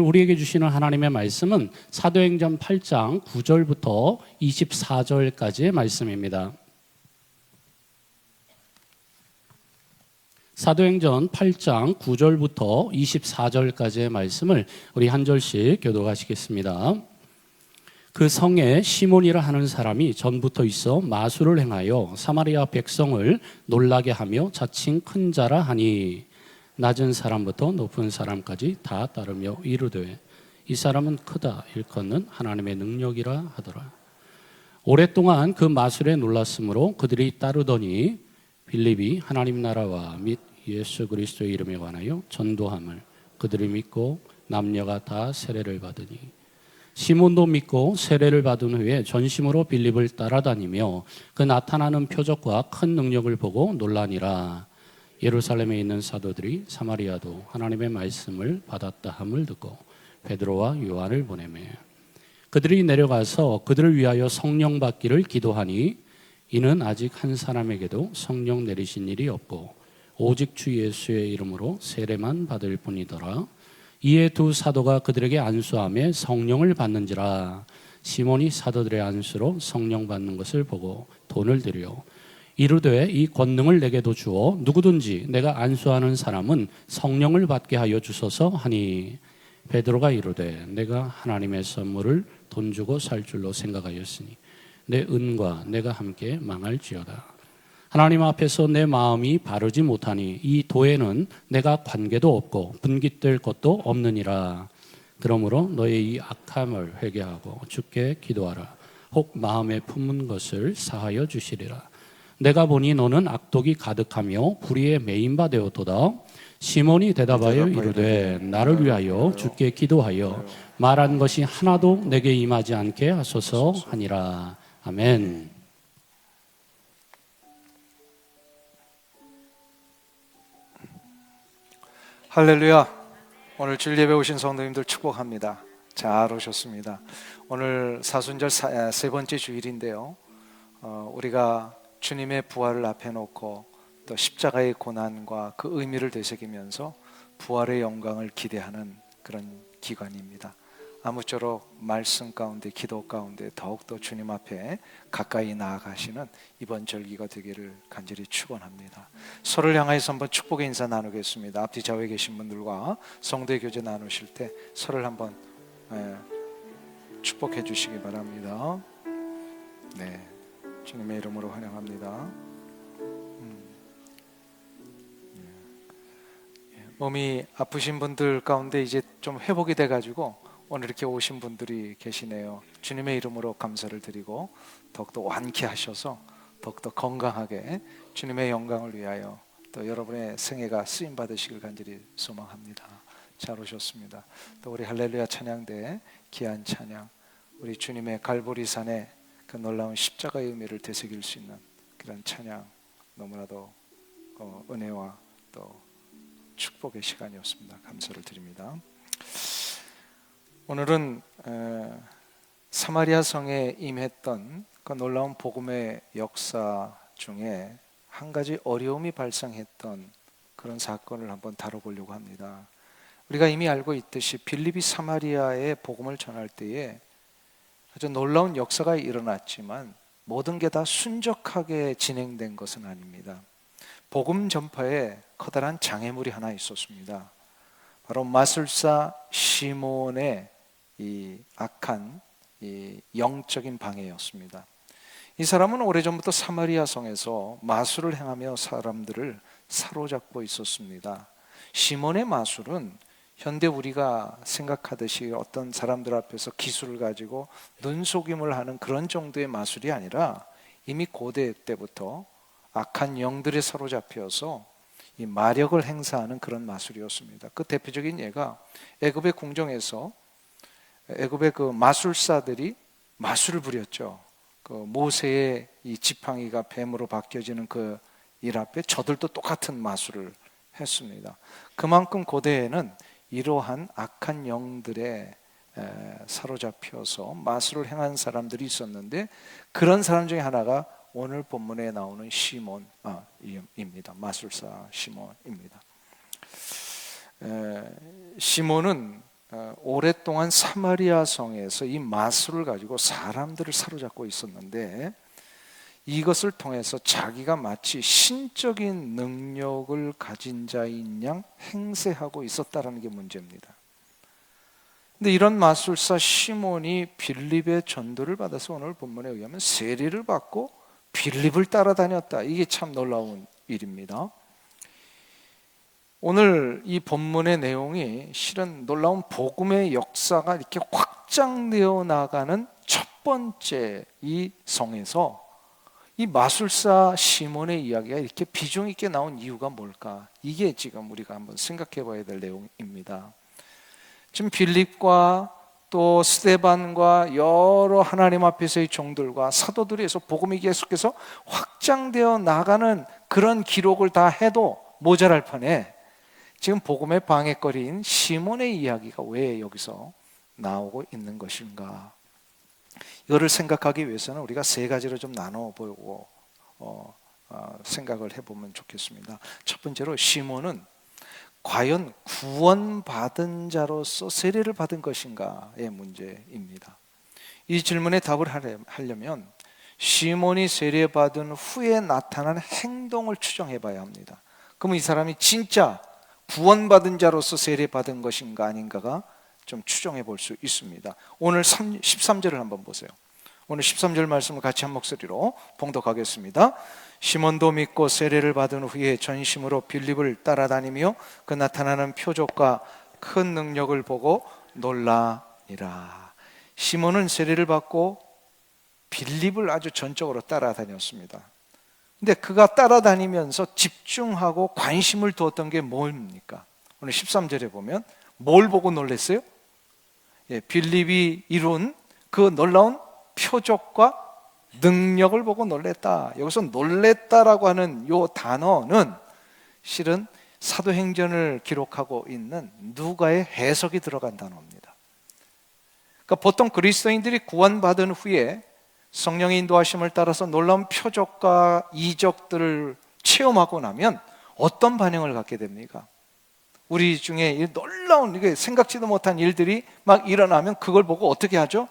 우리에게 주시는 하나님의 말씀은 사도행전 8장 9절부터 24절까지의 말씀입니다. 사도행전 8장 9절부터 24절까지의 말씀을 우리 한 절씩 교독하시겠습니다. 그 성에 시몬이라 하는 사람이 전부터 있어 마술을 행하여 사마리아 백성을 놀라게 하며 자칭 큰 자라 하니 낮은 사람부터 높은 사람까지 다 따르며 이르되 이 사람은 크다 일컫는 하나님의 능력이라 하더라. 오랫동안 그 마술에 놀랐으므로 그들이 따르더니 빌립이 하나님 나라와 및 예수 그리스도의 이름에 관하여 전도함을 그들이 믿고 남녀가 다 세례를 받으니 시몬도 믿고 세례를 받은 후에 전심으로 빌립을 따라다니며 그 나타나는 표적과 큰 능력을 보고 놀라니라. 예루살렘에 있는 사도들이 사마리아도 하나님의 말씀을 받았다 함을 듣고 베드로와 요한을 보내매 그들이 내려가서 그들을 위하여 성령 받기를 기도하니 이는 아직 한 사람에게도 성령 내리신 일이 없고 오직 주 예수의 이름으로 세례만 받을 뿐이더라. 이에 두 사도가 그들에게 안수하며 성령을 받는지라. 시몬이 사도들의 안수로 성령 받는 것을 보고 돈을 들여 이르되 이 권능을 내게도 주어 누구든지 내가 안수하는 사람은 성령을 받게 하여 주소서 하니 베드로가 이르되 내가 하나님의 선물을 돈 주고 살 줄로 생각하였으니 내 은과 내가 함께 망할지어다. 하나님 앞에서 내 마음이 바르지 못하니 이 도에는 내가 관계도 없고 분깃될 것도 없느니라. 그러므로 너의 이 악함을 회개하고 주께 기도하라. 혹 마음에 품은 것을 사하여 주시리라. 내가 보니 너는 악독이 가득하며 불의에 매인 바 되었도다. 시몬이 대답하여 이르되 나를 위하여 주께 기도하여 말한 것이 하나도 내게 임하지 않게 하소서 하니라. 아멘. 할렐루야. 오늘 주일 예배 오신 성도님들 축복합니다. 잘 오셨습니다. 오늘 사순절 세 번째 주일인데요, 우리가 주님의 부활을 앞에 놓고 또 십자가의 고난과 그 의미를 되새기면서 부활의 영광을 기대하는 그런 기간입니다. 아무쪼록 말씀 가운데 기도 가운데 더욱더 주님 앞에 가까이 나아가시는 이번 절기가 되기를 간절히 축원합니다. 서로를 향하여서 한번 축복의 인사 나누겠습니다. 앞뒤 좌우에 계신 분들과 성도의 교제 나누실 때 서로를 한번 축복해 주시기 바랍니다. 네, 주님의 이름으로 환영합니다. 몸이 아프신 분들 가운데 이제 좀 회복이 돼가지고 오늘 이렇게 오신 분들이 계시네요. 주님의 이름으로 감사를 드리고 더욱더 완쾌하셔서 더욱더 건강하게 주님의 영광을 위하여 또 여러분의 생애가 쓰임 받으시길 간절히 소망합니다. 잘 오셨습니다. 또 우리 할렐루야 찬양대 귀한 찬양, 우리 주님의 갈보리산의 그 놀라운 십자가의 의미를 되새길 수 있는 그런 찬양, 너무나도 은혜와 또 축복의 시간이었습니다. 감사를 드립니다. 오늘은 사마리아 성에 임했던 그 놀라운 복음의 역사 중에 한 가지 어려움이 발생했던 그런 사건을 한번 다뤄보려고 합니다. 우리가 이미 알고 있듯이 빌립이 사마리아에 복음을 전할 때에 아주 놀라운 역사가 일어났지만 모든 게 다 순적하게 진행된 것은 아닙니다. 복음 전파에 커다란 장애물이 하나 있었습니다. 바로 마술사 시몬의 이 악한 이 영적인 방해였습니다. 이 사람은 오래전부터 사마리아 성에서 마술을 행하며 사람들을 사로잡고 있었습니다. 시몬의 마술은 현대 우리가 생각하듯이 어떤 사람들 앞에서 기술을 가지고 눈속임을 하는 그런 정도의 마술이 아니라 이미 고대 때부터 악한 영들에 사로잡혀서 이 마력을 행사하는 그런 마술이었습니다. 그 대표적인 예가 애굽의 궁정에서 애굽의 그 마술사들이 마술을 부렸죠. 그 모세의 이 지팡이가 뱀으로 바뀌어지는 그 일 앞에 저들도 똑같은 마술을 했습니다. 그만큼 고대에는 이러한 악한 영들에 사로잡혀서 마술을 행한 사람들이 있었는데 그런 사람 중에 하나가 오늘 본문에 나오는 시몬입니다. 마술사 시몬입니다. 시몬은 오랫동안 사마리아 성에서 이 마술을 가지고 사람들을 사로잡고 있었는데, 이것을 통해서 자기가 마치 신적인 능력을 가진 자인 양 행세하고 있었다는 게 문제입니다. 근데 이런 마술사 시몬이 빌립의 전도를 받아서 오늘 본문에 의하면 세례를 받고 빌립을 따라다녔다. 이게 참 놀라운 일입니다. 오늘 이 본문의 내용이 실은 놀라운 복음의 역사가 이렇게 확장되어 나가는 첫 번째 이 성에서 이 마술사 시몬의 이야기가 이렇게 비중 있게 나온 이유가 뭘까? 이게 지금 우리가 한번 생각해 봐야 될 내용입니다. 지금 빌립과 또 스데반과 여러 하나님 앞에서의 종들과 사도들이 해서 복음이 계속해서 확장되어 나가는 그런 기록을 다 해도 모자랄 판에 지금 복음의 방해거리인 시몬의 이야기가 왜 여기서 나오고 있는 것인가? 이거를 생각하기 위해서는 우리가 세 가지로 좀 나눠보고 생각을 해보면 좋겠습니다. 첫 번째로 시몬은 과연 구원받은 자로서 세례를 받은 것인가의 문제입니다. 이 질문에 답을 하려면 시몬이 세례받은 후에 나타난 행동을 추정해 봐야 합니다. 그러면 이 사람이 진짜 구원받은 자로서 세례받은 것인가 아닌가가 좀 추정해 볼 수 있습니다. 오늘 13절을 한번 보세요. 오늘 13절 말씀을 같이 한 목소리로 봉독하겠습니다. 시몬도 믿고 세례를 받은 후에 전심으로 빌립을 따라다니며 그 나타나는 표적과 큰 능력을 보고 놀라니라. 시몬은 세례를 받고 빌립을 아주 전적으로 따라다녔습니다. 근데 그가 따라다니면서 집중하고 관심을 두었던 게 뭡니까? 오늘 13절에 보면 뭘 보고 놀랐어요? 빌립이 이룬 그 놀라운 표적과 능력을 보고 놀랬다. 여기서 놀랬다라고 하는 이 단어는 실은 사도행전을 기록하고 있는 누가의 해석이 들어간 단어입니다. 그러니까 보통 그리스도인들이 구원받은 후에 성령의 인도하심을 따라서 놀라운 표적과 이적들을 체험하고 나면 어떤 반응을 갖게 됩니까? 우리 중에 이 놀라운, 이게 생각지도 못한 일들이 막 일어나면 그걸 보고 어떻게 하죠?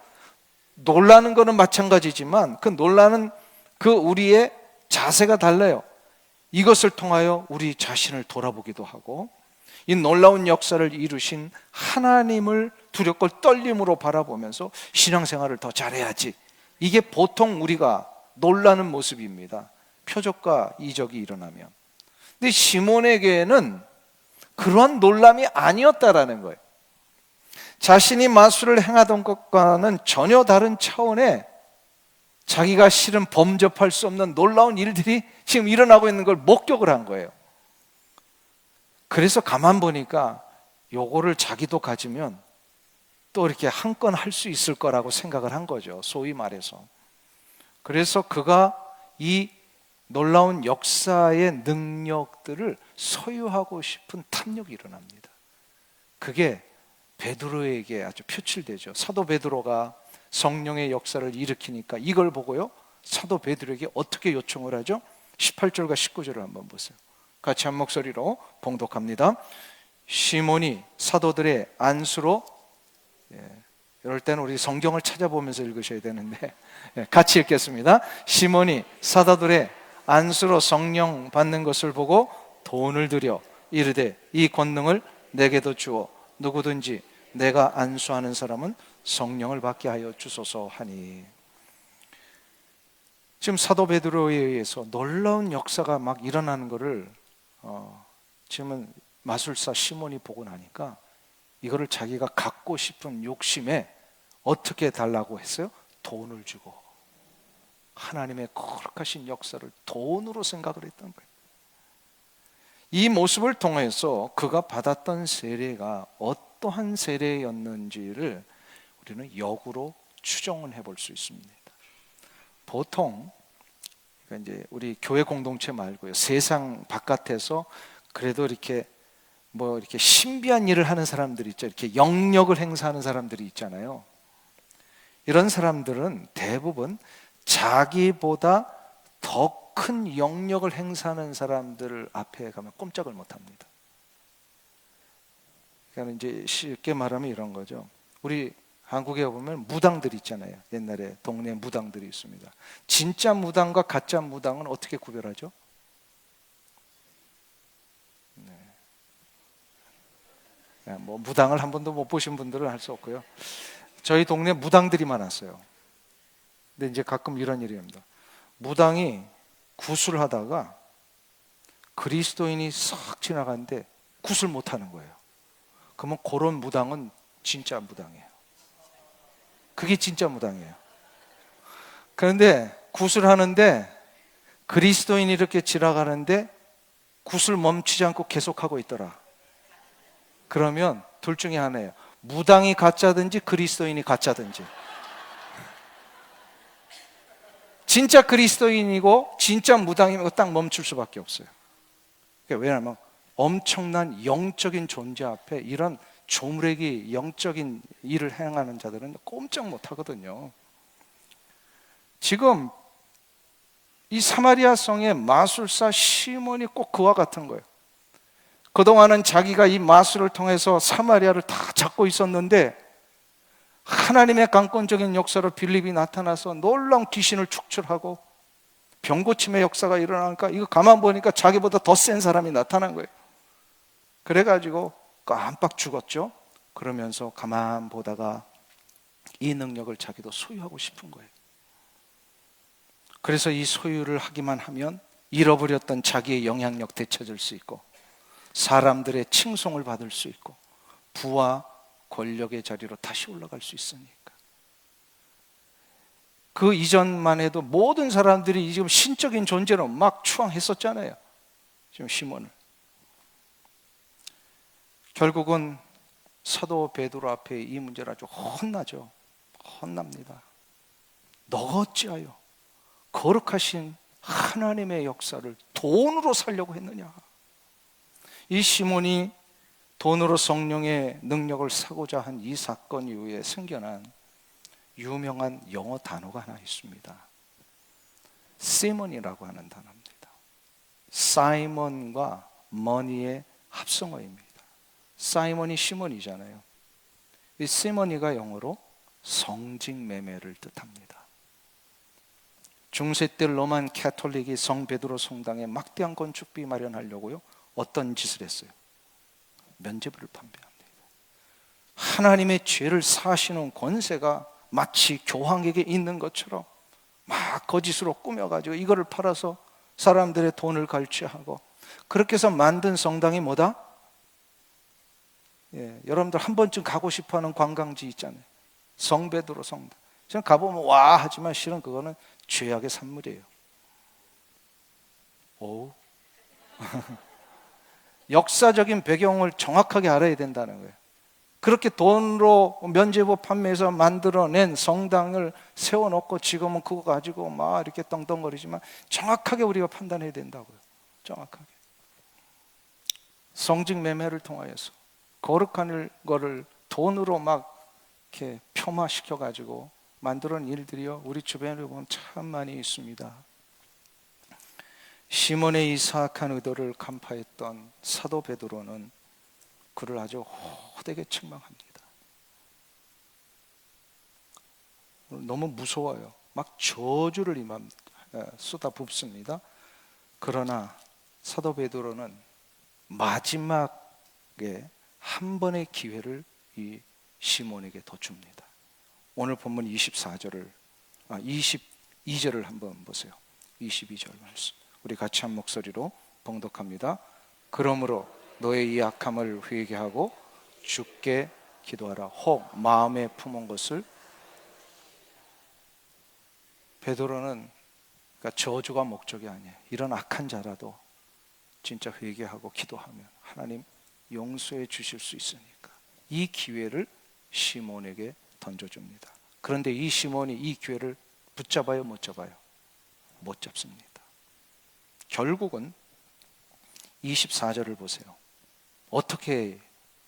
놀라는 거는 마찬가지지만 그 놀라는 그 우리의 자세가 달라요. 이것을 통하여 우리 자신을 돌아보기도 하고, 이 놀라운 역사를 이루신 하나님을 두렵고 떨림으로 바라보면서 신앙생활을 더 잘해야지. 이게 보통 우리가 놀라는 모습입니다. 표적과 이적이 일어나면. 근데 시몬에게는 그런 놀람이 아니었다라는 거예요. 자신이 마술을 행하던 것과는 전혀 다른 차원의 자기가 실은 범접할 수 없는 놀라운 일들이 지금 일어나고 있는 걸 목격을 한 거예요. 그래서 가만 보니까 요거를 자기도 가지면 또 이렇게 한 건 할 수 있을 거라고 생각을 한 거죠. 소위 말해서. 그래서 그가 이 놀라운 역사의 능력들을 소유하고 싶은 탐욕이 일어납니다. 그게 베드로에게 아주 표출되죠. 사도 베드로가 성령의 역사를 일으키니까 이걸 보고요, 사도 베드로에게 어떻게 요청을 하죠? 18절과 19절을 한번 보세요. 같이 한 목소리로 봉독합니다. 시몬이 사도들의 안수로, 이럴 때는 우리 성경을 찾아보면서 읽으셔야 되는데 같이 읽겠습니다. 시몬이 사도들의 안수로 성령 받는 것을 보고 돈을 들여 이르되 이 권능을 내게도 주어 누구든지 내가 안수하는 사람은 성령을 받게 하여 주소서 하니. 지금 사도 베드로에 의해서 놀라운 역사가 막 일어나는 것을 지금은 마술사 시몬이 보고 나니까 이거를 자기가 갖고 싶은 욕심에 어떻게 달라고 했어요? 돈을 주고. 하나님의 거룩하신 역사를 돈으로 생각을 했던 거예요. 이 모습을 통해서 그가 받았던 세례가 어떠한 세례였는지를 우리는 역으로 추정을 해볼 수 있습니다. 보통 이제 우리 교회 공동체 말고요, 세상 바깥에서 그래도 이렇게 이렇게 신비한 일을 하는 사람들이 있죠. 이렇게 영역을 행사하는 사람들이 있잖아요. 이런 사람들은 대부분 자기보다 더 큰 영역을 행사하는 사람들 앞에 가면 꼼짝을 못 합니다. 그러니까 이제 쉽게 말하면 이런 거죠. 우리 한국에 보면 무당들 있잖아요. 옛날에 동네 무당들이 있습니다. 진짜 무당과 가짜 무당은 어떻게 구별하죠? 뭐 무당을 한 번도 못 보신 분들은 할 수 없고요. 저희 동네 무당들이 많았어요. 근데 이제 가끔 이런 일이 입니다. 무당이 구슬하다가 그리스도인이 싹 지나가는데 구슬 못하는 거예요. 그러면 그런 무당은 진짜 무당이에요. 그게 진짜 무당이에요. 그런데 구슬하는데 그리스도인이 이렇게 지나가는데 구슬 멈추지 않고 계속하고 있더라. 그러면 둘 중에 하나예요. 무당이 가짜든지 그리스도인이 가짜든지. 진짜 그리스도인이고 진짜 무당이면 딱 멈출 수밖에 없어요. 왜냐하면 엄청난 영적인 존재 앞에 이런 조무래기 영적인 일을 행하는 자들은 꼼짝 못 하거든요. 지금 이 사마리아 성의 마술사 시몬이 꼭 그와 같은 거예요. 그동안은 자기가 이 마술을 통해서 사마리아를 다 잡고 있었는데 하나님의 강권적인 역사로 빌립이 나타나서 놀라운 귀신을 축출하고 병고침의 역사가 일어나니까 이거 가만 보니까 자기보다 더 센 사람이 나타난 거예요. 그래가지고 깜빡 죽었죠. 그러면서 가만 보다가 이 능력을 자기도 소유하고 싶은 거예요. 그래서 이 소유를 하기만 하면 잃어버렸던 자기의 영향력 되찾을 수 있고 사람들의 칭송을 받을 수 있고 부와 권력의 자리로 다시 올라갈 수 있으니까. 그 이전만 해도 모든 사람들이 지금 신적인 존재로 막 추앙했었잖아요. 지금 시몬을. 결국은 사도 베드로 앞에 이 문제를 아주 혼나죠. 혼납니다. 너가 어찌하여 거룩하신 하나님의 역사를 돈으로 살려고 했느냐. 이 시몬이 돈으로 성령의 능력을 사고자 한 이 사건 이후에 생겨난 유명한 영어 단어가 하나 있습니다. 시몬이라고 하는 단어입니다. 사이먼과 머니의 합성어입니다. 사이먼이 시몬이잖아요. 이 시몬이가 영어로 성직매매를 뜻합니다. 중세 때 로만 캐톨릭이 성 베드로 성당에 막대한 건축비 마련하려고요. 어떤 짓을 했어요? 면죄부를 판매합니다. 하나님의 죄를 사하시는 권세가 마치 교황에게 있는 것처럼 막 거짓으로 꾸며가지고 이거를 팔아서 사람들의 돈을 갈취하고 그렇게 해서 만든 성당이 뭐다? 여러분들 한 번쯤 가고 싶어하는 관광지 있잖아요. 성 베드로 성당. 저는 가보면 와 하지만 실은 그거는 죄악의 산물이에요. 오. 역사적인 배경을 정확하게 알아야 된다는 거예요. 그렇게 돈으로 면죄부 판매해서 만들어낸 성당을 세워놓고 지금은 그거 가지고 막 이렇게 떵떵거리지만 정확하게 우리가 판단해야 된다고요. 정확하게. 성직 매매를 통하여서 거룩한 거를 돈으로 막 이렇게 폄하시켜 가지고 만들어낸 일들이요. 우리 주변에 보면 참 많이 있습니다. 시몬의 이 사악한 의도를 간파했던 사도 베드로는 그를 아주 호되게 책망합니다. 너무 무서워요. 막 저주를 쏟아붓습니다. 그러나 사도 베드로는 마지막에 한 번의 기회를 이 시몬에게 더 줍니다. 오늘 본문 22절을 한번 보세요. 22절 말씀. 우리 같이 한 목소리로 봉독합니다. 그러므로 너의 이 악함을 회개하고 주께 기도하라. 혹 마음에 품은 것을. 베드로는 그러니까 저주가 목적이 아니에요. 이런 악한 자라도 진짜 회개하고 기도하면 하나님 용서해 주실 수 있으니까 이 기회를 시몬에게 던져줍니다. 그런데 이 시몬이 이 기회를 붙잡아요, 못 잡아요? 못 잡습니다. 결국은 24절을 보세요. 어떻게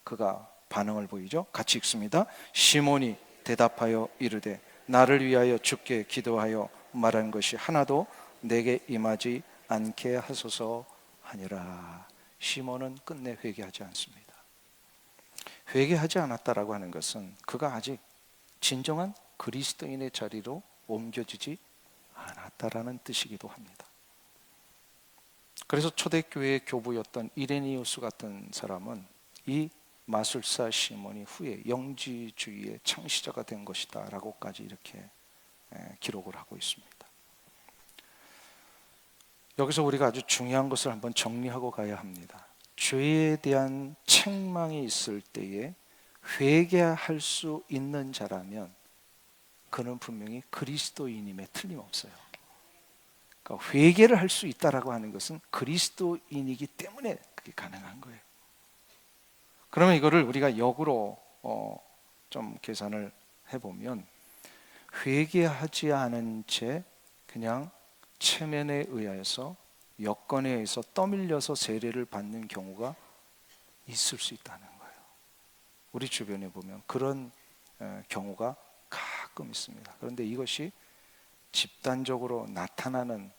그가 반응을 보이죠? 같이 읽습니다. 시몬이 대답하여 이르되 나를 위하여 주께 기도하여 말한 것이 하나도 내게 임하지 않게 하소서 하니라. 시몬은 끝내 회개하지 않습니다. 회개하지 않았다라고 하는 것은 그가 아직 진정한 그리스도인의 자리로 옮겨지지 않았다라는 뜻이기도 합니다. 그래서 초대교회의 교부였던 이레니우스 같은 사람은 이 마술사 시몬이 후에 영지주의의 창시자가 된 것이다 라고까지 이렇게 기록을 하고 있습니다. 여기서 우리가 아주 중요한 것을 한번 정리하고 가야 합니다. 죄에 대한 책망이 있을 때에 회개할 수 있는 자라면 그는 분명히 그리스도인임에 틀림없어요. 그러니까 회개를 할 수 있다라고 하는 것은 그리스도인이기 때문에 그게 가능한 거예요. 그러면 이거를 우리가 역으로 좀 계산을 해보면 회개하지 않은 채 그냥 체면에 의해서 여건에 의해서 떠밀려서 세례를 받는 경우가 있을 수 있다는 거예요. 우리 주변에 보면 그런 경우가 가끔 있습니다. 그런데 이것이 집단적으로 나타나는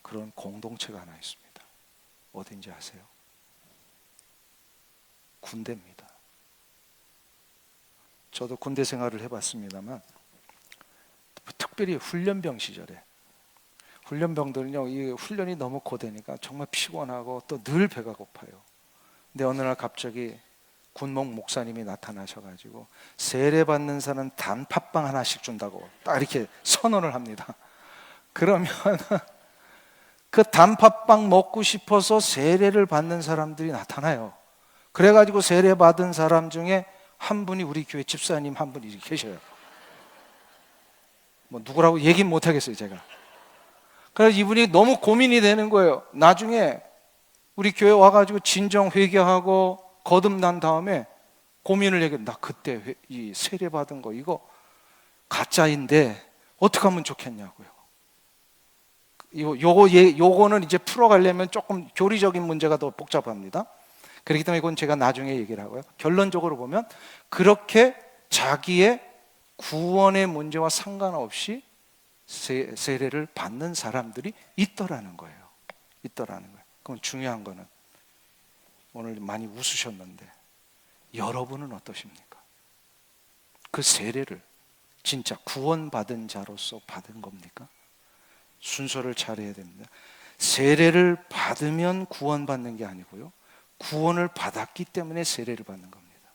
그런 공동체가 하나 있습니다. 어딘지 아세요? 군대입니다. 저도 군대 생활을 해봤습니다만 특별히 훈련병 시절에 훈련병들은요, 이 훈련이 너무 고되니까 정말 피곤하고 또 늘 배가 고파요. 근데 어느 날 갑자기 군목 목사님이 나타나셔가지고 세례 받는 사람 단팥빵 하나씩 준다고 딱 이렇게 선언을 합니다. 그러면 그 단팥빵 먹고 싶어서 세례를 받는 사람들이 나타나요. 그래가지고 세례 받은 사람 중에 한 분이 우리 교회 집사님 한 분이 계셔요. 뭐 누구라고 얘기는 못하겠어요 제가. 그래서 이분이 너무 고민이 되는 거예요. 나중에 우리 교회 와가지고 진정 회개하고 거듭난 다음에 고민을 얘기해. 나 그때 이 세례 받은 거 이거 가짜인데 어떻게 하면 좋겠냐고요. 요거는 이제 풀어가려면 조금 교리적인 문제가 더 복잡합니다. 그렇기 때문에 이건 제가 나중에 얘기를 하고요. 결론적으로 보면 그렇게 자기의 구원의 문제와 상관없이 세례를 받는 사람들이 있더라는 거예요. 그럼 중요한 거는 오늘 많이 웃으셨는데 여러분은 어떠십니까? 그 세례를 진짜 구원받은 자로서 받은 겁니까? 순서를 잘해야 됩니다. 세례를 받으면 구원받는 게 아니고요. 구원을 받았기 때문에 세례를 받는 겁니다.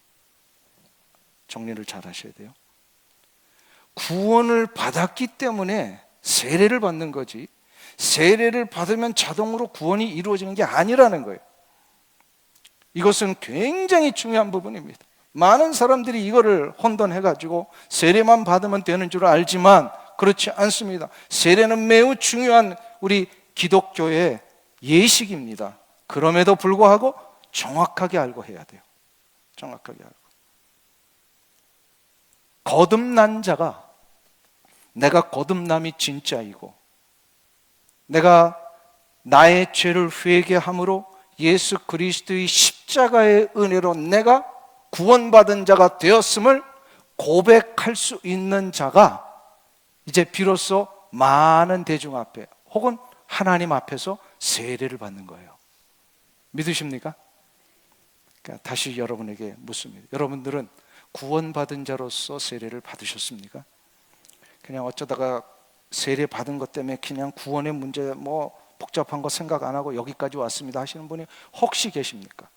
정리를 잘 하셔야 돼요. 구원을 받았기 때문에 세례를 받는 거지 세례를 받으면 자동으로 구원이 이루어지는 게 아니라는 거예요. 이것은 굉장히 중요한 부분입니다. 많은 사람들이 이거를 혼돈해가지고 세례만 받으면 되는 줄 알지만 그렇지 않습니다. 세례는 매우 중요한 우리 기독교의 예식입니다. 그럼에도 불구하고 정확하게 알고 해야 돼요. 정확하게 알고. 거듭난 자가 내가 거듭남이 진짜이고 내가 나의 죄를 회개함으로 예수 그리스도의 십자가의 은혜로 내가 구원받은 자가 되었음을 고백할 수 있는 자가 이제 비로소 많은 대중 앞에 혹은 하나님 앞에서 세례를 받는 거예요. 믿으십니까? 그러니까 다시 여러분에게 묻습니다. 여러분들은 구원받은 자로서 세례를 받으셨습니까? 그냥 어쩌다가 세례 받은 것 때문에 그냥 구원의 문제 뭐 복잡한 거 생각 안 하고 여기까지 왔습니다 하시는 분이 혹시 계십니까?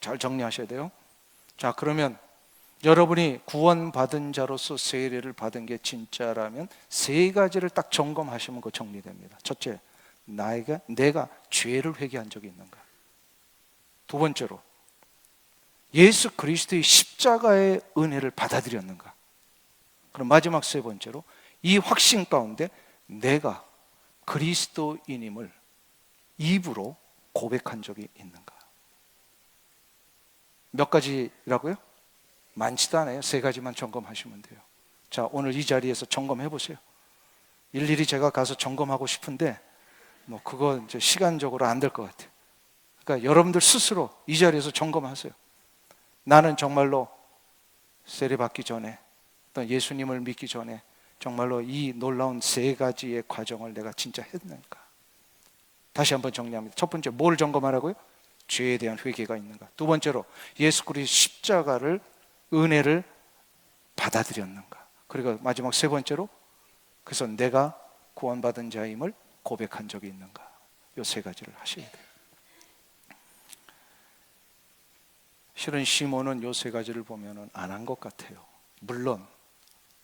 잘 정리하셔야 돼요. 자, 그러면 여러분이 구원받은 자로서 세례를 받은 게 진짜라면 세 가지를 딱 점검하시면 그 정리됩니다. 첫째, 내가 죄를 회개한 적이 있는가? 두 번째로, 예수 그리스도의 십자가의 은혜를 받아들였는가? 그럼 마지막 세 번째로, 이 확신 가운데 내가 그리스도인임을 입으로 고백한 적이 있는가? 몇 가지라고요? 많지도 않아요. 세 가지만 점검하시면 돼요. 자, 오늘 이 자리에서 점검해 보세요. 일일이 제가 가서 점검하고 싶은데 뭐 그거 이제 시간적으로 안 될 것 같아요. 그러니까 여러분들 스스로 이 자리에서 점검하세요. 나는 정말로 세례 받기 전에 또 예수님을 믿기 전에 정말로 이 놀라운 세 가지의 과정을 내가 진짜 했는가? 다시 한번 정리합니다. 첫 번째, 뭘 점검하라고요? 죄에 대한 회개가 있는가? 두 번째로 예수 그리스도의 십자가를, 은혜를 받아들였는가? 그리고 마지막 세 번째로, 그래서 내가 구원받은 자임을 고백한 적이 있는가? 이 세 가지를 하셔야 돼요. 실은 시몬은 이 세 가지를 보면 안 한 것 같아요. 물론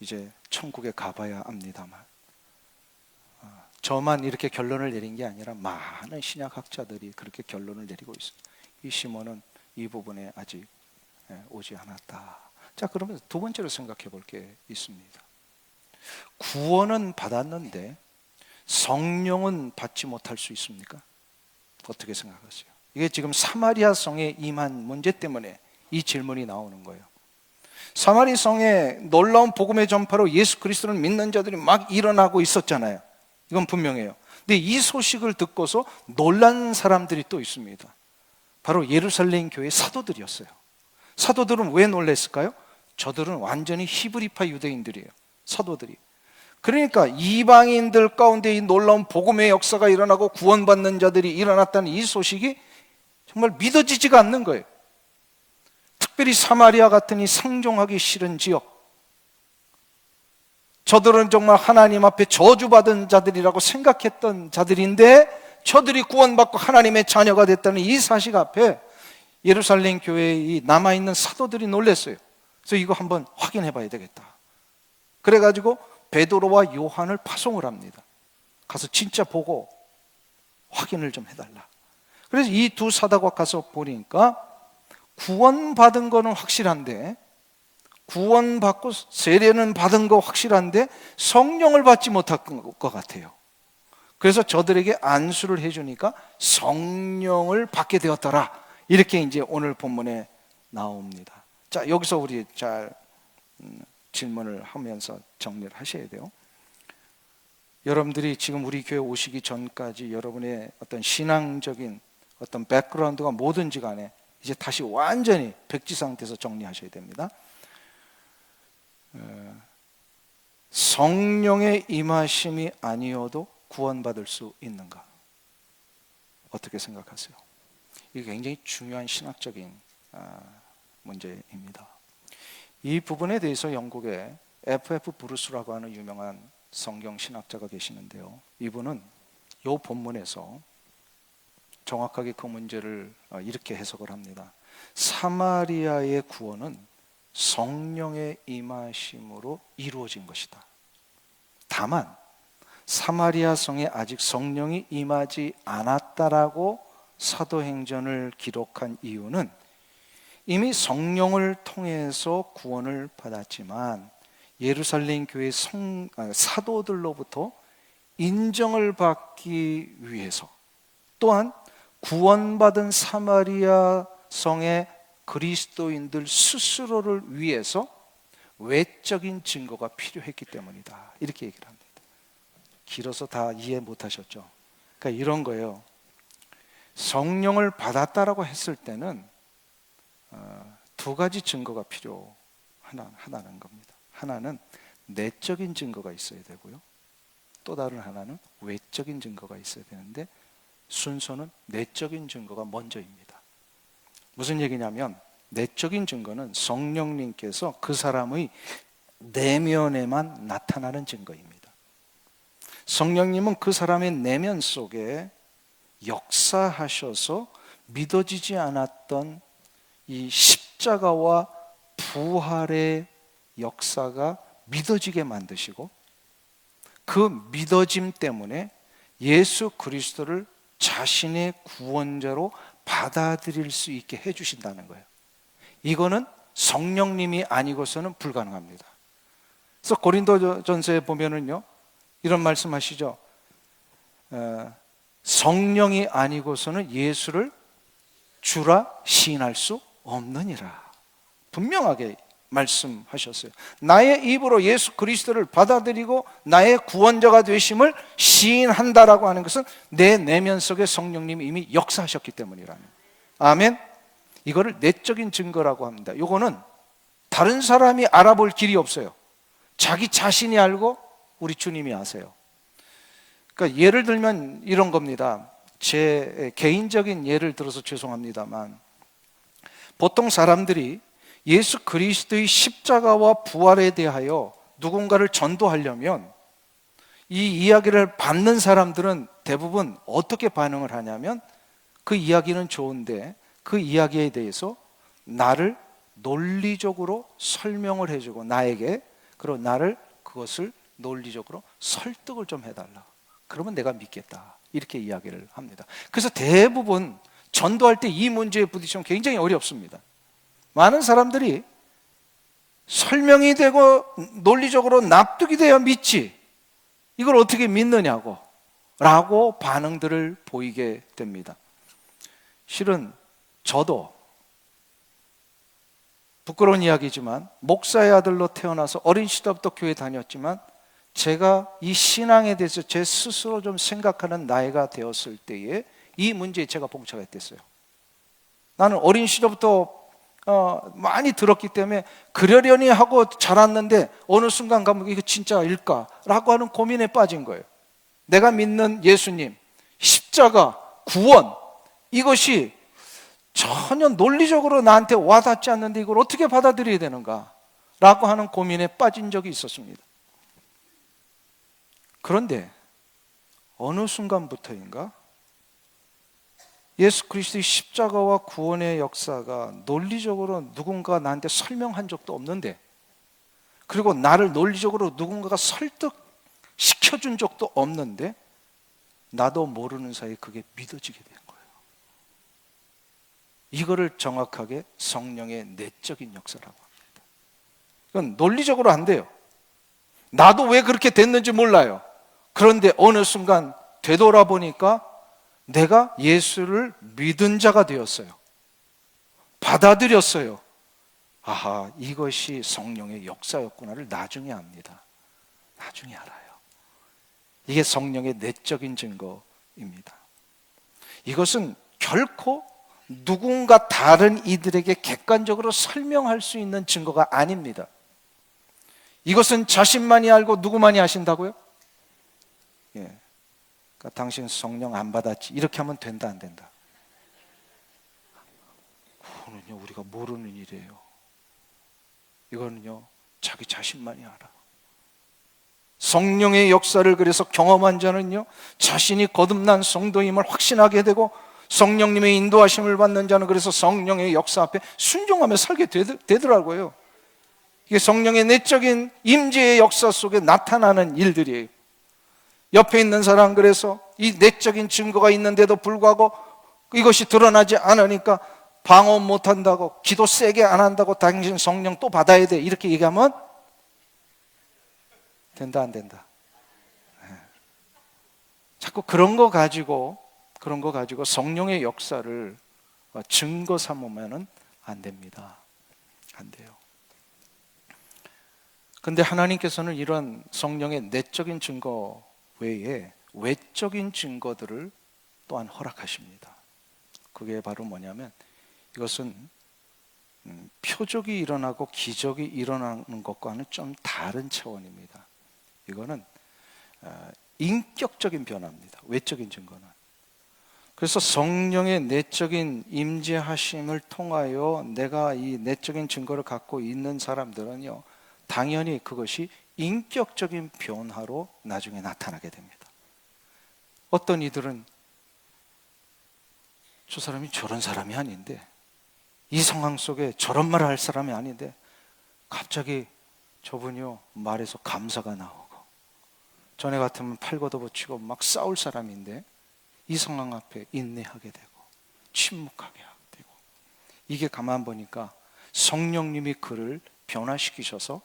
이제 천국에 가봐야 압니다만, 저만 이렇게 결론을 내린 게 아니라 많은 신약학자들이 그렇게 결론을 내리고 있습니다. 이 시몬은 이 부분에 아직 오지 않았다. 자, 그러면 두 번째로 생각해 볼 게 있습니다. 구원은 받았는데 성령은 받지 못할 수 있습니까? 어떻게 생각하세요? 이게 지금 사마리아 성에 임한 문제 때문에 이 질문이 나오는 거예요. 사마리 성에 놀라운 복음의 전파로 예수 그리스도를 믿는 자들이 막 일어나고 있었잖아요. 이건 분명해요. 근데 이 소식을 듣고서 놀란 사람들이 또 있습니다. 바로 예루살렘 교회 사도들이었어요. 사도들은 왜 놀랐을까요? 저들은 완전히 히브리파 유대인들이에요. 사도들이. 그러니까 이방인들 가운데 이 놀라운 복음의 역사가 일어나고 구원받는 자들이 일어났다는 이 소식이 정말 믿어지지가 않는 거예요. 특별히 사마리아 같은 이 상종하기 싫은 지역, 저들은 정말 하나님 앞에 저주받은 자들이라고 생각했던 자들인데 저들이 구원받고 하나님의 자녀가 됐다는 이 사실 앞에 예루살렘 교회에 남아있는 사도들이 놀랐어요. 그래서 이거 한번 확인해 봐야 되겠다. 그래가지고 베드로와 요한을 파송을 합니다. 가서 진짜 보고 확인을 좀 해달라. 그래서 이 두 사도가 가서 보니까 구원받은 거는 확실한데, 구원받고 세례는 받은 거 확실한데 성령을 받지 못할 것 같아요. 그래서 저들에게 안수를 해주니까 성령을 받게 되었더라. 이렇게 이제 오늘 본문에 나옵니다. 자, 여기서 우리 잘 질문을 하면서 정리를 하셔야 돼요. 여러분들이 지금 우리 교회 오시기 전까지 여러분의 어떤 신앙적인 어떤 백그라운드가 뭐든지 간에 이제 다시 완전히 백지 상태에서 정리하셔야 됩니다. 성령의 임하심이 아니어도 구원받을 수 있는가? 어떻게 생각하세요? 이게 굉장히 중요한 신학적인 문제입니다. 이 부분에 대해서 영국에 F.F. 브루스라고 하는 유명한 성경 신학자가 계시는데요. 이분은 이 본문에서 정확하게 그 문제를 이렇게 해석을 합니다. 사마리아의 구원은 성령의 임하심으로 이루어진 것이다. 다만 사마리아 성에 아직 성령이 임하지 않았다라고 사도행전을 기록한 이유는 이미 성령을 통해서 구원을 받았지만 예루살렘 교회 사도들로부터 인정을 받기 위해서, 또한 구원받은 사마리아 성의 그리스도인들 스스로를 위해서 외적인 증거가 필요했기 때문이다. 이렇게 얘기를 합니다. 길어서 다 이해 못하셨죠? 그러니까 이런 거예요. 성령을 받았다라고 했을 때는 두 가지 증거가 필요하다는 겁니다. 하나는 내적인 증거가 있어야 되고요. 또 다른 하나는 외적인 증거가 있어야 되는데 순서는 내적인 증거가 먼저입니다. 무슨 얘기냐면 내적인 증거는 성령님께서 그 사람의 내면에만 나타나는 증거입니다. 성령님은 그 사람의 내면 속에 역사하셔서 믿어지지 않았던 이 십자가와 부활의 역사가 믿어지게 만드시고, 그 믿어짐 때문에 예수 그리스도를 자신의 구원자로 받아들일 수 있게 해주신다는 거예요. 이거는 성령님이 아니고서는 불가능합니다. 그래서 고린도전서에 보면은요, 이런 말씀하시죠. 성령이 아니고서는 예수를 주라 시인할 수 없느니라. 분명하게 말씀하셨어요. 나의 입으로 예수 그리스도를 받아들이고 나의 구원자가 되심을 시인한다라고 하는 것은 내 내면 속에 성령님이 이미 역사하셨기 때문이라는. 아멘. 이거를 내적인 증거라고 합니다. 이거는 다른 사람이 알아볼 길이 없어요. 자기 자신이 알고 우리 주님이 아세요. 그러니까 예를 들면 이런 겁니다. 제 개인적인 예를 들어서 죄송합니다만, 보통 사람들이 예수 그리스도의 십자가와 부활에 대하여 누군가를 전도하려면 이 이야기를 받는 사람들은 대부분 어떻게 반응을 하냐면, 그 이야기는 좋은데 그 이야기에 대해서 나를 논리적으로 설명을 해주고, 나에게, 그리고 나를 그것을 논리적으로 설득을 좀 해달라. 그러면 내가 믿겠다. 이렇게 이야기를 합니다. 그래서 대부분 전도할 때 이 문제에 부딪히면 굉장히 어렵습니다. 많은 사람들이 설명이 되고 논리적으로 납득이 돼야 믿지, 이걸 어떻게 믿느냐고 라고 반응들을 보이게 됩니다. 실은 저도 부끄러운 이야기지만 목사의 아들로 태어나서 어린 시절부터 교회 다녔지만, 제가 이 신앙에 대해서 제 스스로 좀 생각하는 나이가 되었을 때에 이 문제에 제가 봉착이 됐어요. 나는 어린 시절부터 많이 들었기 때문에 그러려니 하고 자랐는데, 어느 순간 가면 이거 진짜일까? 라고 하는 고민에 빠진 거예요. 내가 믿는 예수님, 십자가, 구원, 이것이 전혀 논리적으로 나한테 와닿지 않는데 이걸 어떻게 받아들여야 되는가? 라고 하는 고민에 빠진 적이 있었습니다. 그런데 어느 순간부터인가 예수 그리스도의 십자가와 구원의 역사가 논리적으로 누군가 나한테 설명한 적도 없는데, 그리고 나를 논리적으로 누군가가 설득시켜준 적도 없는데, 나도 모르는 사이에 그게 믿어지게 된 거예요. 이거를 정확하게 성령의 내적인 역사라고 합니다. 이건 논리적으로 안 돼요. 나도 왜 그렇게 됐는지 몰라요. 그런데 어느 순간 되돌아보니까 내가 예수를 믿은 자가 되었어요. 받아들였어요. 아하, 이것이 성령의 역사였구나를 나중에 압니다. 나중에 알아요. 이게 성령의 내적인 증거입니다. 이것은 결코 누군가 다른 이들에게 객관적으로 설명할 수 있는 증거가 아닙니다. 이것은 자신만이 알고 누구만이 아신다고요? 예. 그러니까 당신 성령 안 받았지, 이렇게 하면 된다 안 된다? 그거는요 우리가 모르는 일이에요. 이거는요 자기 자신만이 알아. 성령의 역사를 그래서 경험한 자는요 자신이 거듭난 성도임을 확신하게 되고, 성령님의 인도하심을 받는 자는 그래서 성령의 역사 앞에 순종하며 살게 되더라고요. 이게 성령의 내적인 임재의 역사 속에 나타나는 일들이에요. 옆에 있는 사람, 그래서 이 내적인 증거가 있는데도 불구하고 이것이 드러나지 않으니까 방어 못한다고, 기도 세게 안 한다고, 당신 성령 또 받아야 돼, 이렇게 얘기하면 된다 안 된다? 자꾸 그런 거 가지고 성령의 역사를 증거 삼으면 안 됩니다. 안 돼요. 근데 하나님께서는 이런 성령의 내적인 증거 외에 외적인 증거들을 또한 허락하십니다. 그게 바로 뭐냐면, 이것은 표적이 일어나고 기적이 일어나는 것과는 좀 다른 차원입니다. 이거는 인격적인 변화입니다. 외적인 증거는. 그래서 성령의 내적인 임재하심을 통하여 내가 이 내적인 증거를 갖고 있는 사람들은요 당연히 그것이 인격적인 변화로 나중에 나타나게 됩니다. 어떤 이들은 저 사람이 저런 사람이 아닌데, 이 상황 속에 저런 말을 할 사람이 아닌데 갑자기 저분이요 말에서 감사가 나오고, 전에 같으면 팔걷어붙이고 막 싸울 사람인데 이 상황 앞에 인내하게 되고 침묵하게 되고, 이게 가만 보니까 성령님이 그를 변화시키셔서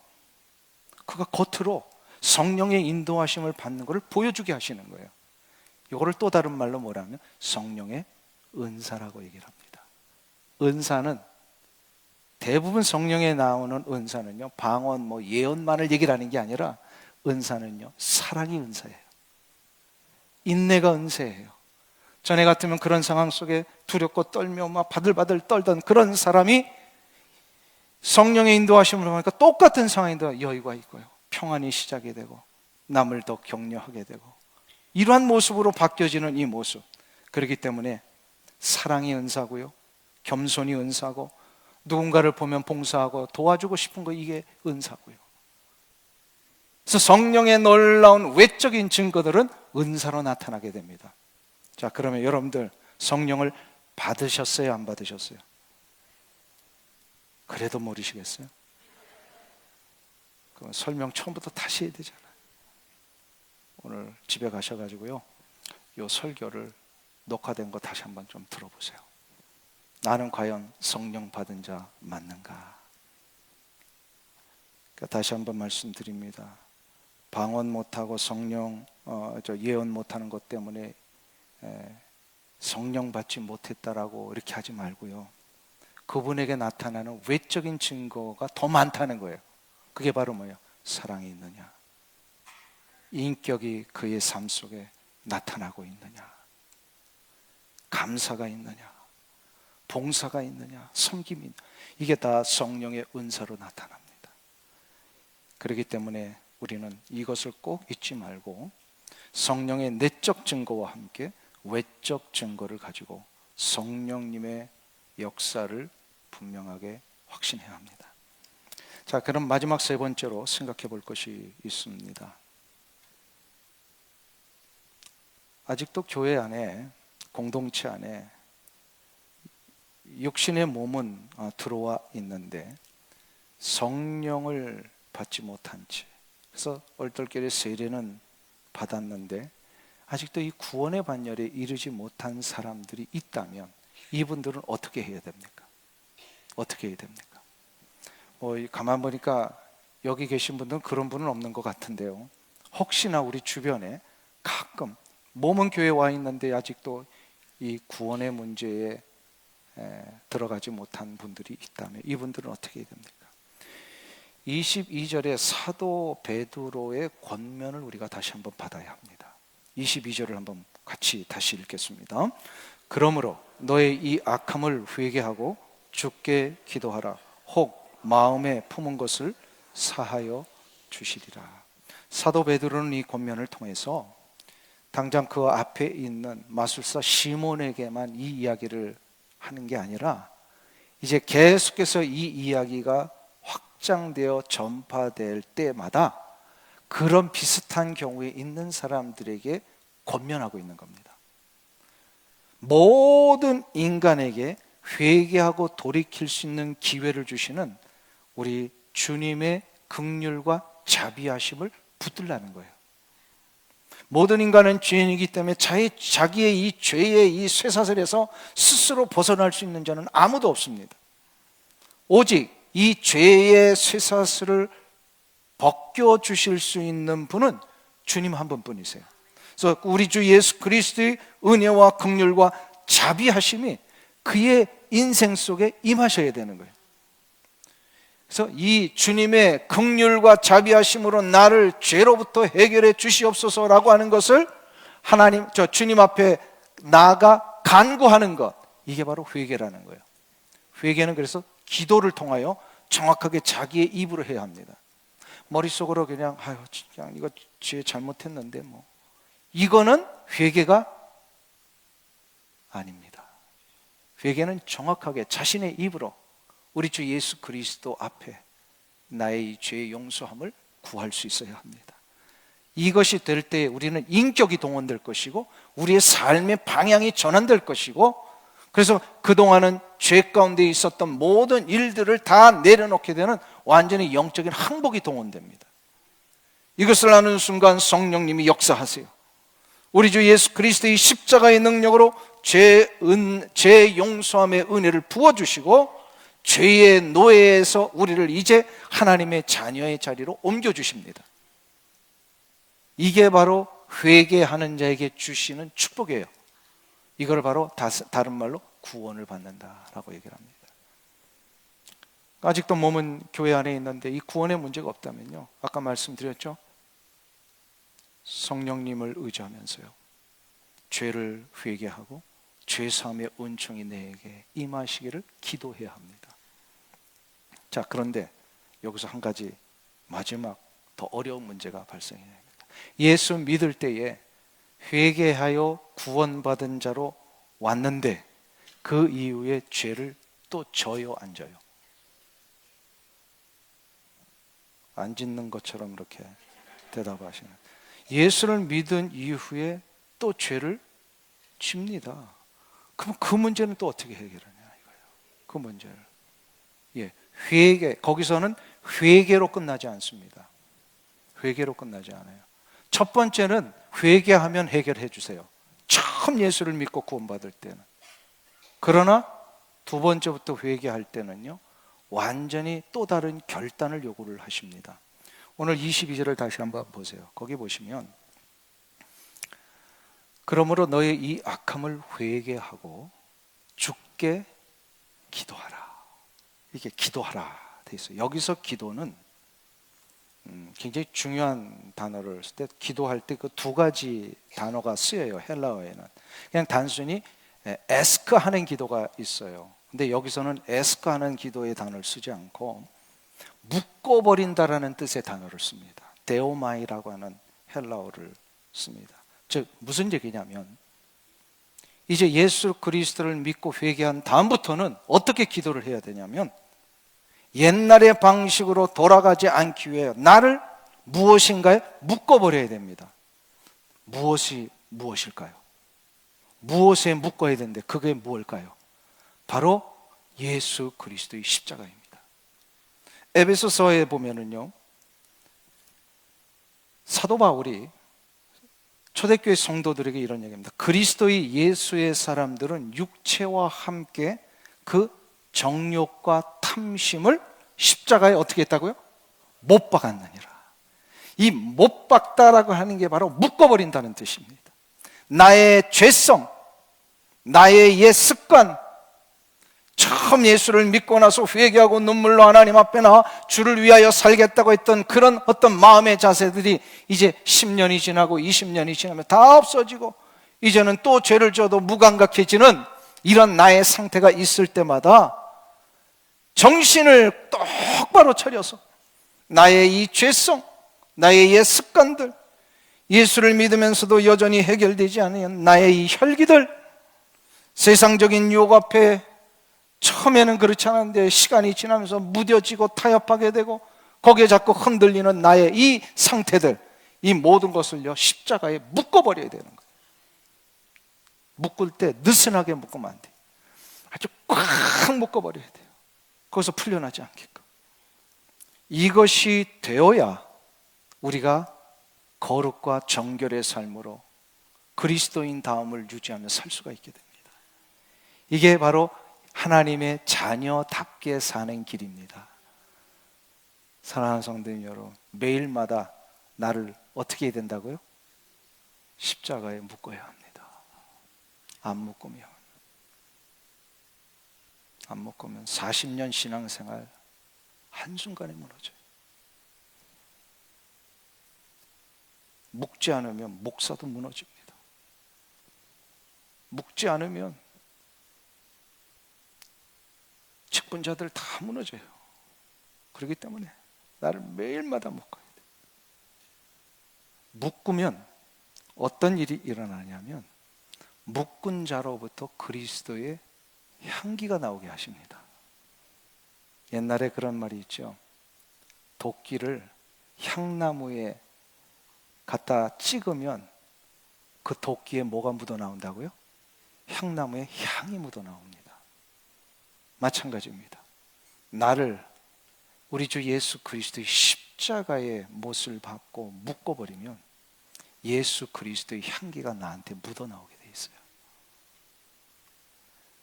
그가 겉으로 성령의 인도하심을 받는 것을 보여주게 하시는 거예요. 이거를 또 다른 말로 뭐라면 성령의 은사라고 얘기를 합니다. 은사는 대부분 성령에 나오는 은사는요 방언, 예언만을 얘기를 하는 게 아니라, 은사는요 사랑이 은사예요. 인내가 은사예요. 전에 같으면 그런 상황 속에 두렵고 떨며 막 바들바들 떨던 그런 사람이 성령의 인도하심을 보니까 똑같은 상황인데 여유가 있고요, 평안이 시작이 되고 남을 더 격려하게 되고, 이러한 모습으로 바뀌어지는 이 모습, 그렇기 때문에 사랑이 은사고요, 겸손이 은사고, 누군가를 보면 봉사하고 도와주고 싶은 거, 이게 은사고요. 그래서 성령의 놀라운 외적인 증거들은 은사로 나타나게 됩니다. 자, 그러면 여러분들 성령을 받으셨어요, 안 받으셨어요? 그래도 모르시겠어요? 그럼 설명 처음부터 다시 해야 되잖아요. 오늘 집에 가셔가지고요, 요 설교를 녹화된 거 다시 한번 좀 들어보세요. 나는 과연 성령 받은 자 맞는가? 그러니까 다시 한번 말씀드립니다. 방언 못하고 성령 예언 못하는 것 때문에 성령 받지 못했다라고 이렇게 하지 말고요, 그분에게 나타나는 외적인 증거가 더 많다는 거예요. 그게 바로 뭐예요? 사랑이 있느냐, 인격이 그의 삶 속에 나타나고 있느냐, 감사가 있느냐, 봉사가 있느냐, 섬김이 있느냐, 이게 다 성령의 은사로 나타납니다. 그렇기 때문에 우리는 이것을 꼭 잊지 말고 성령의 내적 증거와 함께 외적 증거를 가지고 성령님의 역사를 분명하게 확신해야 합니다. 자, 그럼 마지막 세 번째로 생각해 볼 것이 있습니다. 아직도 교회 안에, 공동체 안에 육신의 몸은 들어와 있는데 성령을 받지 못한 채, 그래서 얼떨결에 세례는 받았는데 아직도 이 구원의 반열에 이르지 못한 사람들이 있다면 이분들은 어떻게 해야 됩니까? 어떻게 해야 됩니까? 가만 보니까 여기 계신 분들은 그런 분은 없는 것 같은데요, 혹시나 우리 주변에 가끔 몸은 교회에 와 있는데 아직도 이 구원의 문제에 들어가지 못한 분들이 있다면 이분들은 어떻게 해야 됩니까? 22절에 사도 베드로의 권면을 우리가 다시 한번 받아야 합니다. 22절을 한번 같이 다시 읽겠습니다. 그러므로 너의 이 악함을 회개하고 주께 기도하라. 혹 마음에 품은 것을 사하여 주시리라. 사도 베드로는 이 권면을 통해서 당장 그 앞에 있는 마술사 시몬에게만 이 이야기를 하는 게 아니라 이제 계속해서 이 이야기가 확장되어 전파될 때마다 그런 비슷한 경우에 있는 사람들에게 권면하고 있는 겁니다. 모든 인간에게 회개하고 돌이킬 수 있는 기회를 주시는 우리 주님의 긍휼과 자비하심을 붙들라는 거예요. 모든 인간은 죄인이기 때문에 자기의 이 죄의 이 쇠사슬에서 스스로 벗어날 수 있는 자는 아무도 없습니다. 오직 이 죄의 쇠사슬을 벗겨주실 수 있는 분은 주님 한 분뿐이세요. 그래서 우리 주 예수 그리스도의 은혜와 긍휼과 자비하심이 그의 인생 속에 임하셔야 되는 거예요. 그래서 이 주님의 긍휼과 자비하심으로 나를 죄로부터 해결해 주시옵소서라고 하는 것을 주님 앞에 나아가 간구하는 것, 이게 바로 회개라는 거예요. 회개는 그래서 기도를 통하여 정확하게 자기의 입으로 해야 합니다. 머릿속으로 그냥 이거 죄 잘못했는데 이거는 회개가 아닙니다. 회개는 정확하게 자신의 입으로 우리 주 예수 그리스도 앞에 나의 이 죄의 용서함을 구할 수 있어야 합니다. 이것이 될 때 우리는 인격이 동원될 것이고 우리의 삶의 방향이 전환될 것이고, 그래서 그동안은 죄 가운데 있었던 모든 일들을 다 내려놓게 되는 완전히 영적인 항복이 동원됩니다. 이것을 아는 순간 성령님이 역사하세요. 우리 주 예수 그리스도의 십자가의 능력으로 죄 용서함의 은혜를 부어주시고 죄의 노예에서 우리를 이제 하나님의 자녀의 자리로 옮겨주십니다. 이게 바로 회개하는 자에게 주시는 축복이에요. 이걸 바로 다른 말로 구원을 받는다라고 얘기를 합니다. 아직도 몸은 교회 안에 있는데 이 구원의 문제가 없다면요, 아까 말씀드렸죠, 성령님을 의지하면서요 죄를 회개하고 죄사함의 은총이 내게 임하시기를 기도해야 합니다. 자, 그런데 여기서 한 가지 마지막 더 어려운 문제가 발생해야 합니다. 예수 믿을 때에 회개하여 구원받은 자로 왔는데 그 이후에 죄를 또 져요, 안 져요? 안 짓는 것처럼 이렇게 대답하시는. 예수를 믿은 이후에 또 죄를 집니다. 그럼 그 문제는 또 어떻게 해결하냐 이거예요. 그 문제를. 예, 회개. 거기서는 회개로 끝나지 않습니다. 회개로 끝나지 않아요. 첫 번째는 회개하면 해결해 주세요. 처음 예수를 믿고 구원받을 때는. 그러나 두 번째부터 회개할 때는요, 완전히 또 다른 결단을 요구를 하십니다. 오늘 22절을 다시 한번 보세요. 거기 보시면 그러므로 너의 이 악함을 회개하고 주께 기도하라. 이게 기도하라 돼 있어요. 여기서 기도는 굉장히 중요한 단어를 쓸 때, 기도할 때 그 두 가지 단어가 쓰여요. 헬라어에는 그냥 단순히 에스크 하는 기도가 있어요. 근데 여기서는 에스크 하는 기도의 단어를 쓰지 않고 묶어버린다라는 뜻의 단어를 씁니다. 데오마이라고 하는 헬라어를 씁니다. 즉 무슨 얘기냐면, 이제 예수 그리스도를 믿고 회개한 다음부터는 어떻게 기도를 해야 되냐면, 옛날의 방식으로 돌아가지 않기 위해 나를 무엇인가에 묶어버려야 됩니다. 무엇일까요? 무엇에 묶어야 되는데 그게 무엇일까요? 바로 예수 그리스도의 십자가입니다. 에베소서에 보면은요, 사도 바울이 초대교회 성도들에게 이런 얘기입니다. 그리스도의 예수의 사람들은 육체와 함께 그 정욕과 탐심을 십자가에 어떻게 했다고요? 못 박았느니라. 이 못 박다라고 하는 게 바로 묶어버린다는 뜻입니다. 나의 죄성, 나의 옛 습관, 처음 예수를 믿고 나서 회개하고 눈물로 하나님 앞에 나와 주를 위하여 살겠다고 했던 그런 어떤 마음의 자세들이 이제 10년이 지나고 20년이 지나면 다 없어지고, 이제는 또 죄를 져도 무감각해지는 이런 나의 상태가 있을 때마다 정신을 똑바로 차려서 나의 이 죄성, 나의 옛 습관들, 예수를 믿으면서도 여전히 해결되지 않은 나의 이 혈기들, 세상적인 유혹 앞에 처음에는 그렇지 않은데 시간이 지나면서 무뎌지고 타협하게 되고 거기에 자꾸 흔들리는 나의 이 상태들, 이 모든 것을요 십자가에 묶어버려야 되는 거예요. 묶을 때 느슨하게 묶으면 안 돼요. 아주 꽉 묶어버려야 돼요. 거기서 풀려나지 않게끔. 이것이 되어야 우리가 거룩과 정결의 삶으로 그리스도인 다움을 유지하며 살 수가 있게 됩니다. 이게 바로 하나님의 자녀답게 사는 길입니다. 사랑하는 성도님 여러분, 매일마다 나를 어떻게 해야 된다고요? 십자가에 묶어야 합니다. 안 묶으면 40년 신앙생활 한순간에 무너져요. 묶지 않으면 목사도 무너집니다. 묶지 않으면 직분자들 다 무너져요. 그렇기 때문에 나를 매일마다 묶어야 돼. 묶으면 어떤 일이 일어나냐면, 묶은 자로부터 그리스도의 향기가 나오게 하십니다. 옛날에 그런 말이 있죠. 도끼를 향나무에 갖다 찍으면 그 도끼에 뭐가 묻어 나온다고요? 향나무에 향이 묻어 나옵니다. 마찬가지입니다. 나를 우리 주 예수 그리스도의 십자가의 못을 받고 묶어버리면 예수 그리스도의 향기가 나한테 묻어 나오게 돼 있어요.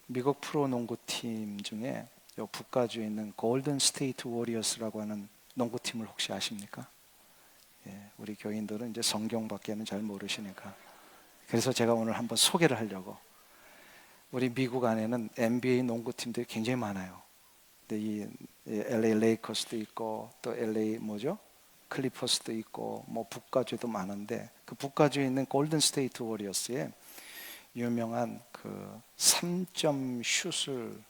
미국 프로농구팀 중에 북가주에 있는 골든 스테이트 워리어스라고 하는 농구팀을 혹시 아십니까? 예, 우리 교인들은 이제 성경밖에는 잘 모르시니까, 그래서 제가 오늘 한번 소개를 하려고. 우리 미국 안에는 NBA 농구팀들이 굉장히 많아요. 근데 이 LA 레이커스도 있고 또 LA 클리퍼스도 있고 뭐 북가주도 많은데, 그 북가주에 있는 골든 스테이트 워리어스에 유명한 그 3점 슛을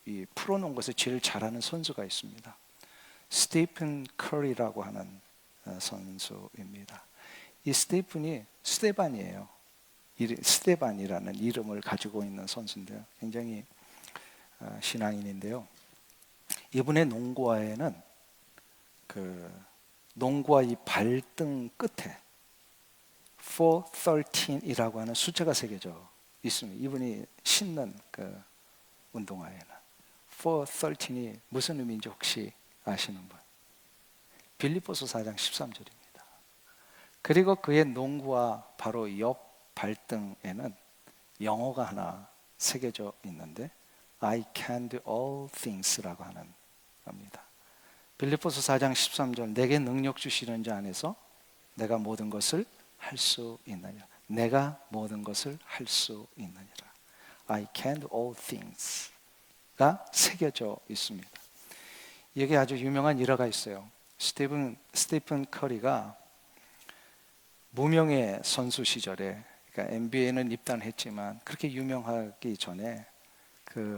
이 프로농구에서 제일 잘하는 선수가 있습니다. 스테픈 커리라고 하는 선수입니다. 이 스테반이에요. 스테반이라는 이름을 가지고 있는 선수인데요. 굉장히 신앙인인데요. 이분의 농구화에는 농구화 이 발등 끝에 413이라고 하는 숫자가 새겨져 있습니다. 이분이 신는 운동화에는 413이 무슨 의미인지 혹시 아시는 분? 빌립보서 4장 13절입니다. 그리고 그의 농구화 바로 옆 발등에는 영어가 하나 새겨져 있는데 I can do all things라고 하는 겁니다. 빌립보서 4장 13절 내게 능력 주시는 자 안에서 내가 모든 것을 할 수 있느니라. 내가 모든 것을 할 수 있느니라. I can do all things가 새겨져 있습니다. 여기 아주 유명한 일화가 있어요. 스티븐 커리가 무명의 선수 시절에, 그러니까 NBA는 입단했지만 그렇게 유명하기 전에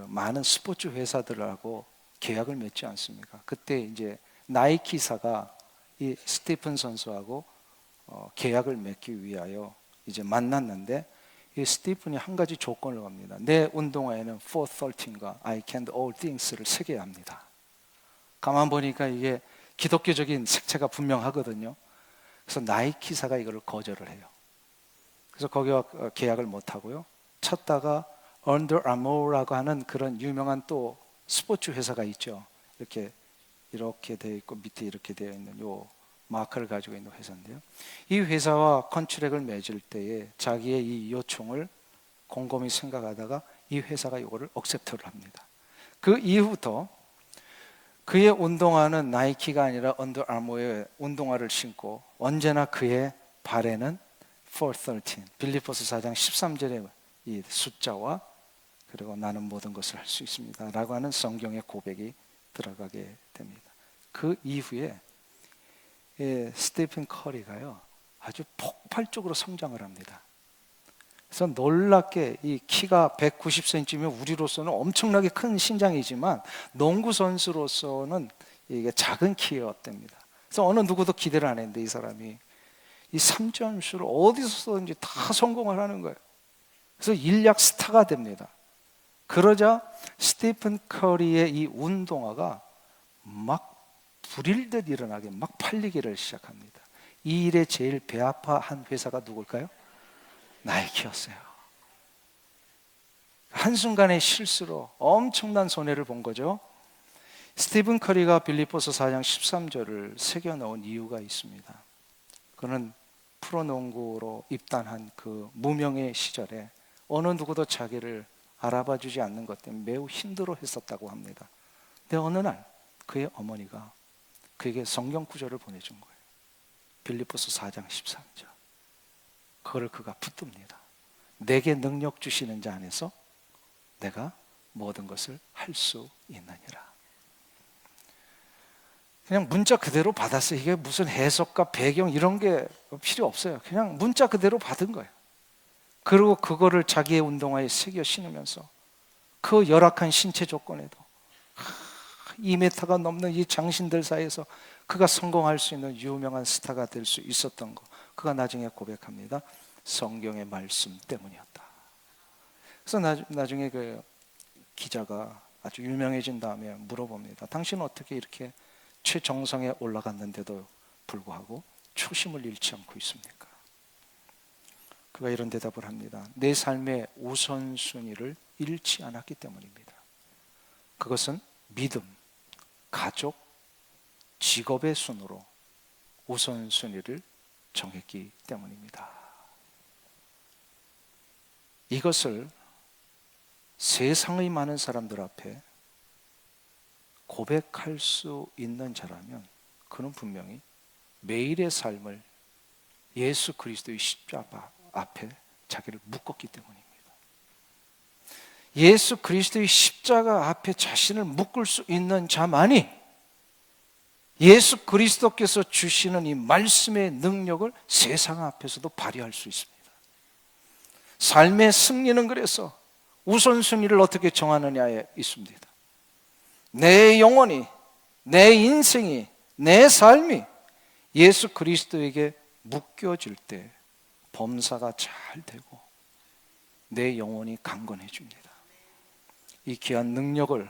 많은 스포츠 회사들하고 계약을 맺지 않습니까? 그때 이제 나이키사가 이 스티븐 선수하고 계약을 맺기 위하여 이제 만났는데 이 스티븐이 한 가지 조건을 겁니다. 내 운동화에는 413과 I can do all things를 새겨야 합니다. 가만 보니까 이게 기독교적인 색채가 분명하거든요. 그래서 나이키사가 이걸 거절을 해요. 그래서 거기와 계약을 못 하고요. 찾다가 Under Armour라고 하는 그런 유명한 또 스포츠 회사가 있죠. 이렇게 되어 있고 밑에 이렇게 되어 있는 요 마크를 가지고 있는 회사인데요. 이 회사와 컨트랙을 맺을 때에 자기의 이 요청을 곰곰이 생각하다가 이 회사가 이거를 억셉트를 합니다. 그 이후부터 그의 운동화는 나이키가 아니라 언더 아모의 운동화를 신고 언제나 그의 발에는 413 빌립보서 4장 13절의 이 숫자와 그리고 나는 모든 것을 할 수 있습니다 라고 하는 성경의 고백이 들어가게 됩니다. 그 이후에 스티븐 커리가요 아주 폭발적으로 성장을 합니다. 그래서 놀랍게 이 키가 190cm면 우리로서는 엄청나게 큰 신장이지만 농구 선수로서는 이게 작은 키였답니다. 그래서 어느 누구도 기대를 안 했는데 이 사람이 이 3점슛을 어디서든지 다 성공을 하는 거예요. 그래서 일약 스타가 됩니다. 그러자 스티븐 커리의 이 운동화가 막 불일 듯 일어나게 막 팔리기를 시작합니다. 이 일에 제일 배 아파한 회사가 누굴까요? 나이키였어요. 한순간의 실수로 엄청난 손해를 본 거죠. 스티븐 커리가 빌립보서 4장 13절을 새겨놓은 이유가 있습니다. 그는 프로농구로 입단한 그 무명의 시절에 어느 누구도 자기를 알아봐 주지 않는 것 때문에 매우 힘들어 했었다고 합니다. 근데 어느 날 그의 어머니가 그에게 성경 구절을 보내준 거예요. 빌립보서 4장 13절. 그걸 그가 붙듭니다. 내게 능력 주시는 자 안에서 내가 모든 것을 할 수 있느니라. 그냥 문자 그대로 받았어요. 이게 무슨 해석과 배경 이런 게 필요 없어요. 그냥 문자 그대로 받은 거예요. 그리고 그거를 자기의 운동화에 새겨 신으면서 그 열악한 신체 조건에도 2m가 넘는 이 장신들 사이에서 그가 성공할 수 있는 유명한 스타가 될 수 있었던 거. 그가 나중에 고백합니다. 성경의 말씀 때문이었다. 그래서 나중에 그 기자가 아주 유명해진 다음에 물어봅니다. 당신은 어떻게 이렇게 최정상에 올라갔는데도 불구하고 초심을 잃지 않고 있습니까? 그가 이런 대답을 합니다. 내 삶의 우선순위를 잃지 않았기 때문입니다. 그것은 믿음, 가족, 직업의 순으로 우선순위를 정했기 때문입니다. 이것을 세상의 많은 사람들 앞에 고백할 수 있는 자라면 그는 분명히 매일의 삶을 예수 그리스도의 십자가 앞에 자기를 묶었기 때문입니다. 예수 그리스도의 십자가 앞에 자신을 묶을 수 있는 자만이 예수 그리스도께서 주시는 이 말씀의 능력을 세상 앞에서도 발휘할 수 있습니다. 삶의 승리는 그래서 우선순위를 어떻게 정하느냐에 있습니다. 내 영혼이, 내 인생이, 내 삶이 예수 그리스도에게 묶여질 때 범사가 잘 되고 내 영혼이 강건해집니다. 이 귀한 능력을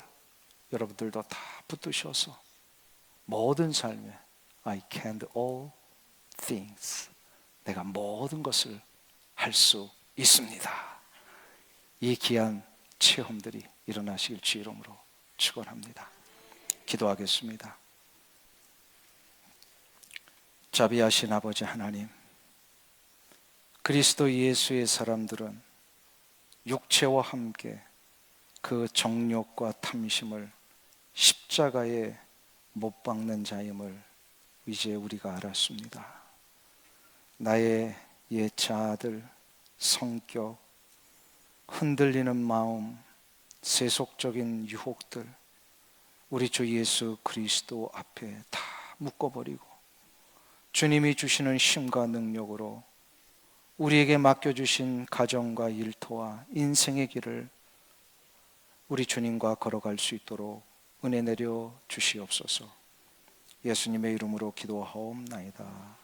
여러분들도 다 붙드셔서 모든 삶에 I can do all things, 내가 모든 것을 할 수 있습니다. 이 귀한 체험들이 일어나시길 주 이름으로 축원합니다. 기도하겠습니다. 자비하신 아버지 하나님, 그리스도 예수의 사람들은 육체와 함께 그 정욕과 탐심을 십자가에 못 박는 자임을 이제 우리가 알았습니다. 나의 옛 자아들, 성격, 흔들리는 마음, 세속적인 유혹들, 우리 주 예수 그리스도 앞에 다 묶어버리고 주님이 주시는 힘과 능력으로 우리에게 맡겨주신 가정과 일터와 인생의 길을 우리 주님과 걸어갈 수 있도록 은혜 내려 주시옵소서. 예수님의 이름으로 기도하옵나이다.